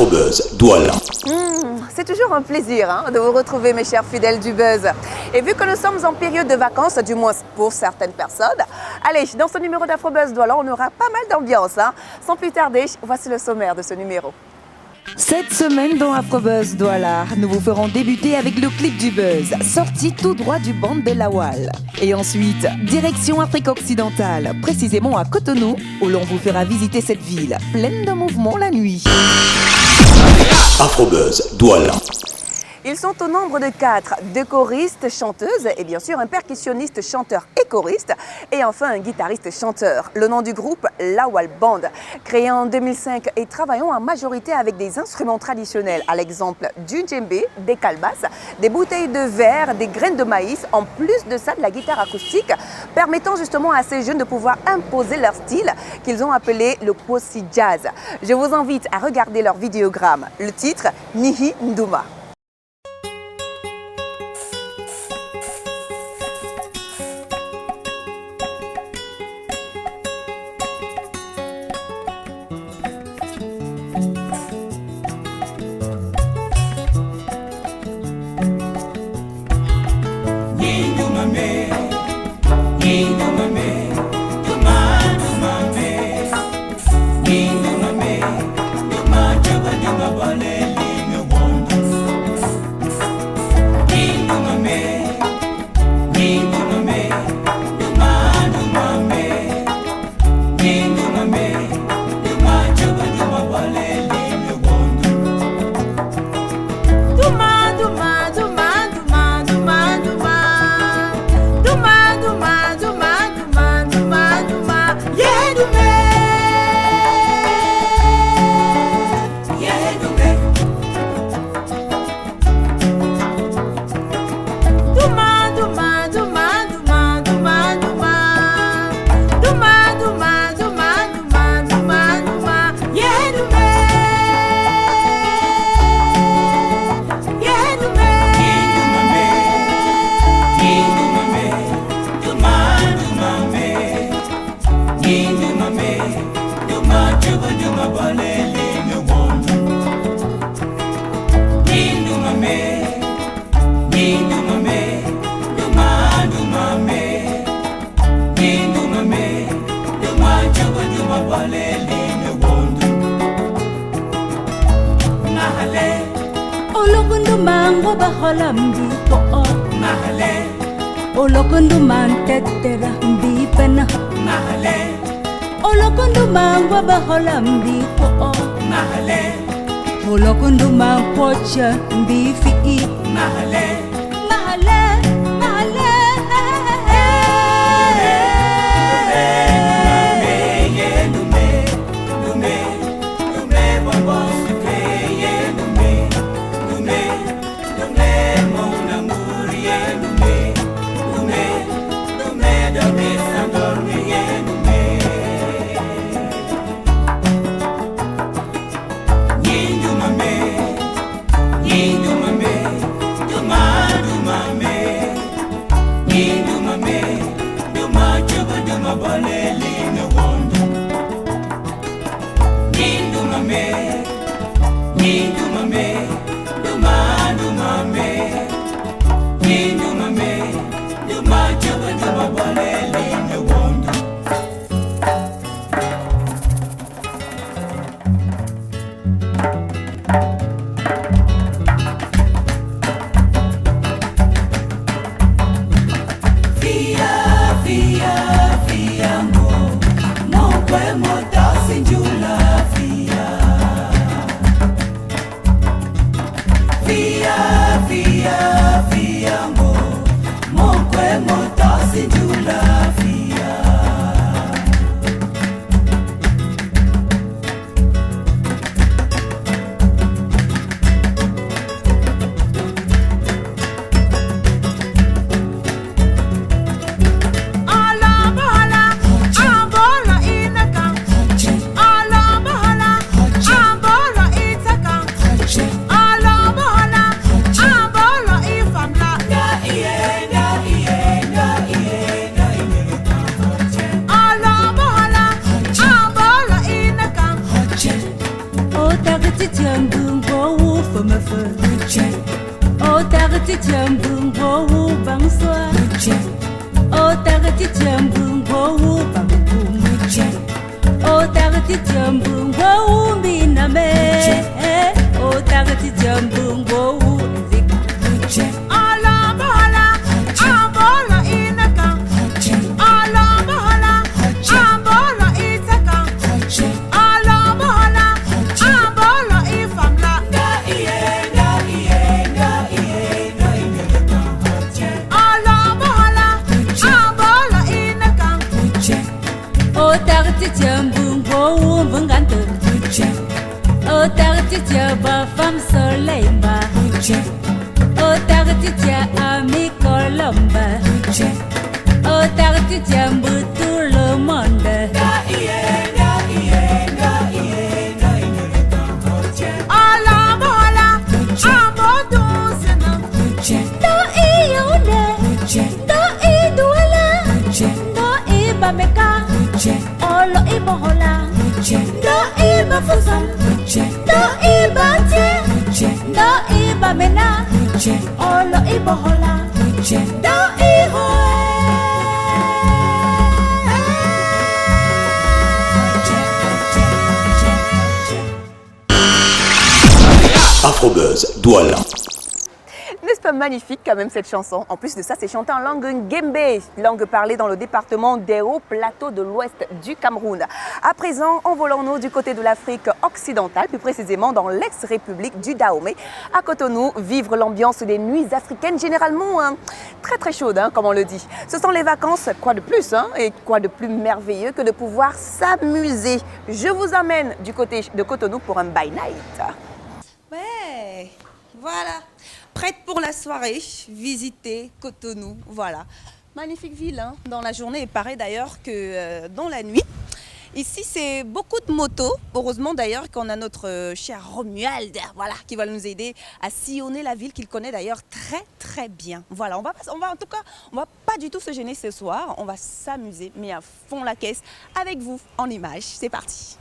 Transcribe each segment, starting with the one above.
Afrobuzz, Douala. C'est toujours un plaisir de vous retrouver, mes chers fidèles du Buzz. Et vu que nous sommes en période de vacances, du moins pour certaines personnes, allez, dans ce numéro d'Afrobuzz Douala, on aura pas mal d'ambiance. Sans plus tarder, voici le sommaire de ce numéro. Cette semaine dans Afrobuzz Douala, nous vous ferons débuter avec le clip du Buzz, sorti tout droit du band de Lawal. Et ensuite, direction Afrique occidentale, précisément à Cotonou, où l'on vous fera visiter cette ville, pleine de mouvements la nuit. Afrobuzz, Douala. Ils sont au nombre de 4, 2 choristes, chanteuses et bien sûr un percussionniste, chanteur et choriste et enfin un guitariste chanteur. Le nom du groupe, Lawal Band, créé en 2005 et travaillant en majorité avec des instruments traditionnels, à l'exemple du djembé, des calbasses, des bouteilles de verre, des graines de maïs, en plus de ça de la guitare acoustique, permettant justement à ces jeunes de pouvoir imposer leur style qu'ils ont appelé le Kosi Jazz. Je vous invite à regarder leur vidéogramme. Le titre, Nihi Nduma. Olokundu man tetera mbi pena mahale Olokundu man wabahola mbi po mahale Olokundu man pocha mbi fi mahale mahale mahale Otagati jambu wo biname. Otagati jambu wo zika. Ala bahala, ambola inaka. Ala bahala, ambola itaka. Ala bahala, ambola ifamla. Ga iye, ga iye, ga iye, ga iye. Ala bahala, ambola inaka. Otagati jambu wo vangante. Otagati jaba fam soleimba. Otagati ja ami colomba. Otagati jambu tout le monde. Ala mola, amodo sena. Do ione, do iduala, do ibameka, olo ibohola, do ibafusam, do ibate, do ibamena, olo ibohola, do ihoe. Afrobuzz, Douala. N'est-ce pas magnifique quand même cette chanson? En plus de ça, c'est chanté en langue Nguembe, langue parlée dans le département des Hauts Plateaux de l'Ouest du Cameroun. À présent, envolons-nous du côté de l'Afrique occidentale, plus précisément dans l'ex-république du Dahomey. À Cotonou, vivre l'ambiance des nuits africaines, généralement très très chaudes, comme on le dit. Ce sont les vacances, quoi de plus, et quoi de plus merveilleux que de pouvoir s'amuser. Je vous emmène du côté de Cotonou pour un by night. Ouais, voilà. Prête pour la soirée, visiter Cotonou, voilà. Magnifique ville dans la journée et pareil d'ailleurs que dans la nuit. Ici, c'est beaucoup de motos. Heureusement d'ailleurs qu'on a notre cher Romuald, voilà, qui va nous aider à sillonner la ville qu'il connaît d'ailleurs très très bien. Voilà, on va en tout cas, on va pas du tout se gêner ce soir. On va s'amuser, mais à fond la caisse avec vous en images. C'est parti.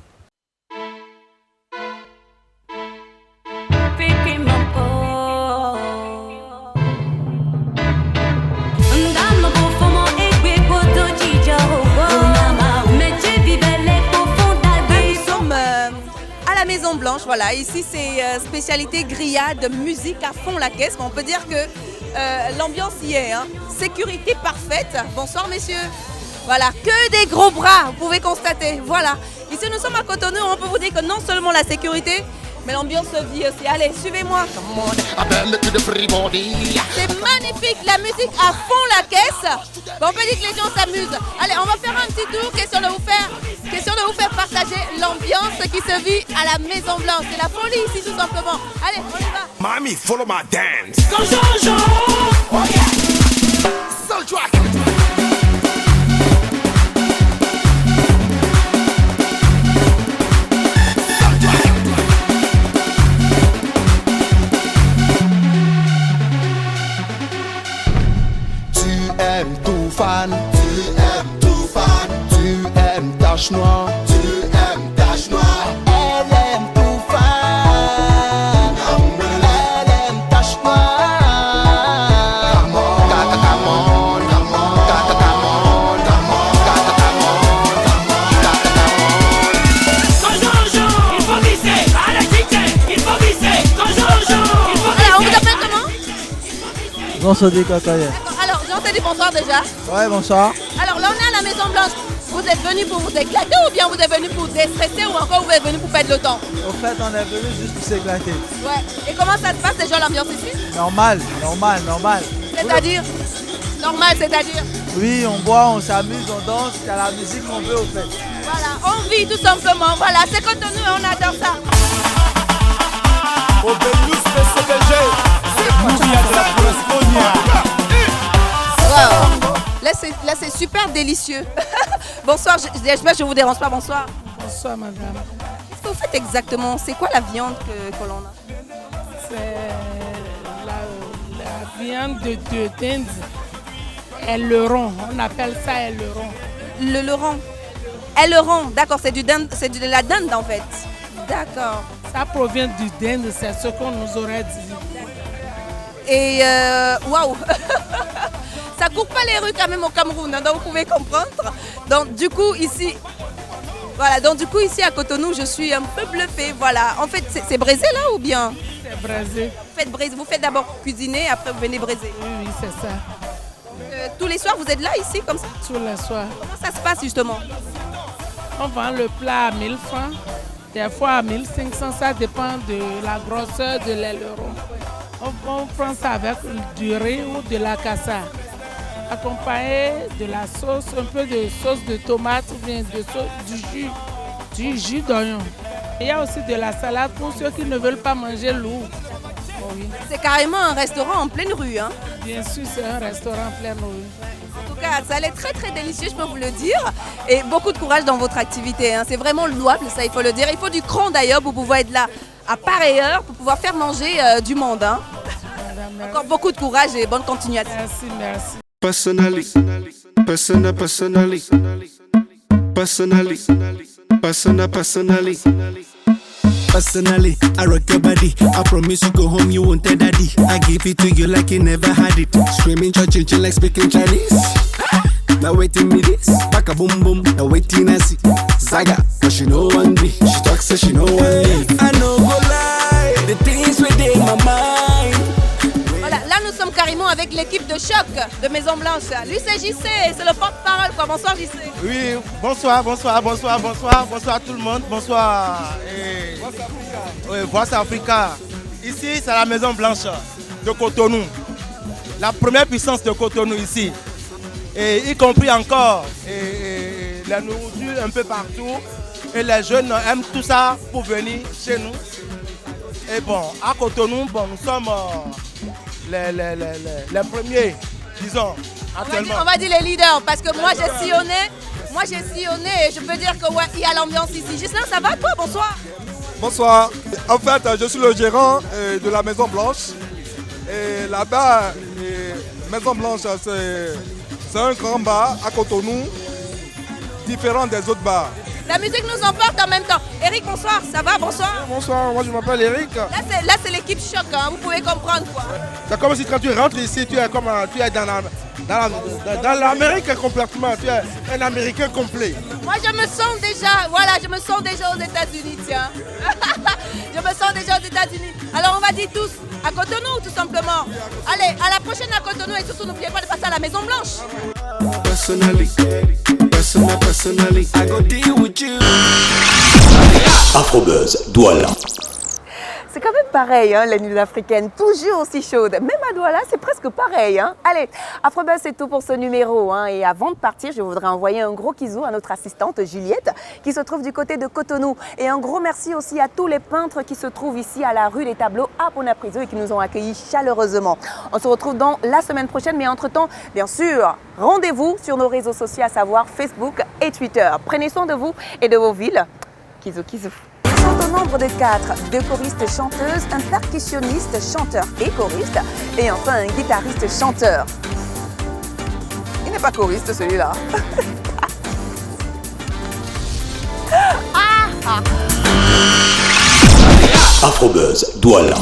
Maison Blanche, voilà, ici c'est spécialité grillade, musique à fond la caisse, mais on peut dire que l'ambiance y est, sécurité parfaite. Bonsoir messieurs, voilà, que des gros bras, vous pouvez constater, voilà. Ici nous sommes à Cotonou, on peut vous dire que non seulement la sécurité, mais l'ambiance vit aussi. Allez, suivez-moi. C'est magnifique, la musique à fond la caisse. Bon, on peut dire que les gens s'amusent. Allez, on va faire un petit tour, question de vous faire partager l'ambiance qui se vit à la Maison Blanche. C'est la folie ici tout simplement. Allez, on y va. Mommy, follow my dance. Oh yeah. Soul track. Tu aimes tache noire, elle aime tout fan, elle aime tache noire. Come on, come on, come on, come on, come on, come on. Quand Jean-Jean, il faut visser, à la DJ, il faut visser. Quand Jean-Jean, il faut visser. Alors, on vous appelle comment? Jean Sodi Kakaye. Alors, Jean-Sodi, bonsoir déjà. Ouais, bonsoir. Alors là, on est à la Maison Blanche. Vous êtes venu pour vous éclater ou bien vous êtes venu pour déstresser ou encore vous êtes venu pour perdre le temps? Au fait, on est venu juste pour s'éclater. Ouais. Et comment ça se passe déjà l'ambiance ici? Normal. C'est-à-dire? Normal, c'est-à-dire? Oui, on boit, on s'amuse, on danse, c'est à la musique qu'on veut au fait. Voilà, on vit tout simplement. Voilà, c'est Cotonou et on adore ça. Au Benus PCDG, c'est Mouria de la Correspondia. Wow. Là, c'est super délicieux. Bonsoir, j'espère que je ne vous dérange pas. Bonsoir. Bonsoir madame. Qu'est-ce que vous faites exactement? C'est quoi la viande que l'on a? C'est la viande de dinde et le rond. On appelle ça aileron. Le leron. Aileron, d'accord, c'est de la dinde en fait. D'accord. Ça provient du dinde, c'est ce qu'on nous aurait dit. Et waouh. Ça coupe pas les rues quand même au Cameroun, donc vous pouvez comprendre. Donc du coup ici, Voilà, donc du coup ici à Cotonou, je suis un peu bluffée. Voilà, en fait c'est braisé là ou bien? C'est braisé. Vous faites d'abord cuisiner, après vous venez braiser. Oui, c'est ça. Tous les soirs vous êtes là ici comme ça? Tous les soirs. Comment ça se passe justement? On vend le plat à 1000 francs, des fois à 1500, ça dépend de la grosseur de l'aileron. On prend ça avec du riz ou de la cassa, accompagné de la sauce, un peu de sauce de tomate ou bien du jus d'oignon. Il y a aussi de la salade pour ceux qui ne veulent pas manger lourd. Oh oui. C'est carrément un restaurant en pleine rue, hein? Bien sûr, c'est un restaurant en pleine rue. En tout cas, ça allait très très délicieux, je peux vous le dire. Et beaucoup de courage dans votre activité, hein. C'est vraiment louable, ça il faut le dire. Il faut du cran d'ailleurs pour pouvoir être là à pareille heure, pour pouvoir faire manger du monde, hein. Encore beaucoup de courage et bonne continuation. Merci, merci. Personally, I rock your body. I promise you go home, you won't tell daddy. I give it to you like you never had it. Screaming, church, like speaking Chinese. Now waiting me this, back a boom boom. Now waiting I see Zaga, but she know one day. She talks so she know one day. I know go lie, the things within my mind. Voilà, là nous sommes carrément avec l'équipe de choc de Maison Blanche. Lui c'est JC, c'est le porte-parole quoi. Bonsoir JC. Oui, bonsoir tout le monde. Bonsoir. Oui, Voice Africa. Ici, c'est la Maison Blanche de Cotonou. La première puissance de Cotonou ici. Et y compris encore la nourriture un peu partout. Et les jeunes aiment tout ça pour venir chez nous. Et bon, à Cotonou, nous sommes les premiers, disons, actuellement. On va dire les leaders, parce que moi j'ai sillonné et je peux dire que ouais, il y a l'ambiance ici. Gislain, ça va toi? Bonsoir. Bonsoir. En fait, je suis le gérant de la Maison Blanche. Et là-bas, Maison Blanche, c'est un grand bar à Cotonou, différent des autres bars. La musique nous emporte en même temps. Eric, bonsoir, ça va? Bonsoir. Bonsoir, moi je m'appelle Eric. Là c'est l'équipe choc, hein. Vous pouvez comprendre quoi. C'est comme si quand tu rentres ici, tu es dans l'Amérique complètement, tu es un Américain complet. Moi je me sens déjà aux États-Unis, tiens. Je me sens déjà aux États-Unis. Alors on va dire tous à Cotonou tout simplement. Allez, à la prochaine à Cotonou et surtout n'oubliez pas de passer à la Maison Blanche. Personally, I go deal with you. Afrobuzz, Douala. C'est quand même pareil, hein, les nuits africaines, toujours aussi chaudes. Même à Douala, c'est presque pareil. Hein. Allez, Afrobuzz, c'est tout pour ce numéro. Hein. Et avant de partir, je voudrais envoyer un gros kisou à notre assistante Juliette, qui se trouve du côté de Cotonou. Et un gros merci aussi à tous les peintres qui se trouvent ici à la rue des Tableaux à Ponapriso et qui nous ont accueillis chaleureusement. On se retrouve dans la semaine prochaine, mais entre-temps, bien sûr, rendez-vous sur nos réseaux sociaux, à savoir Facebook et Twitter. Prenez soin de vous et de vos villes. Kisou, kisou. Au nombre de 4, 2 choristes chanteuses, un percussionniste, chanteur et choriste, et enfin un guitariste chanteur. Il n'est pas choriste celui-là. Afrobuzz, Douala.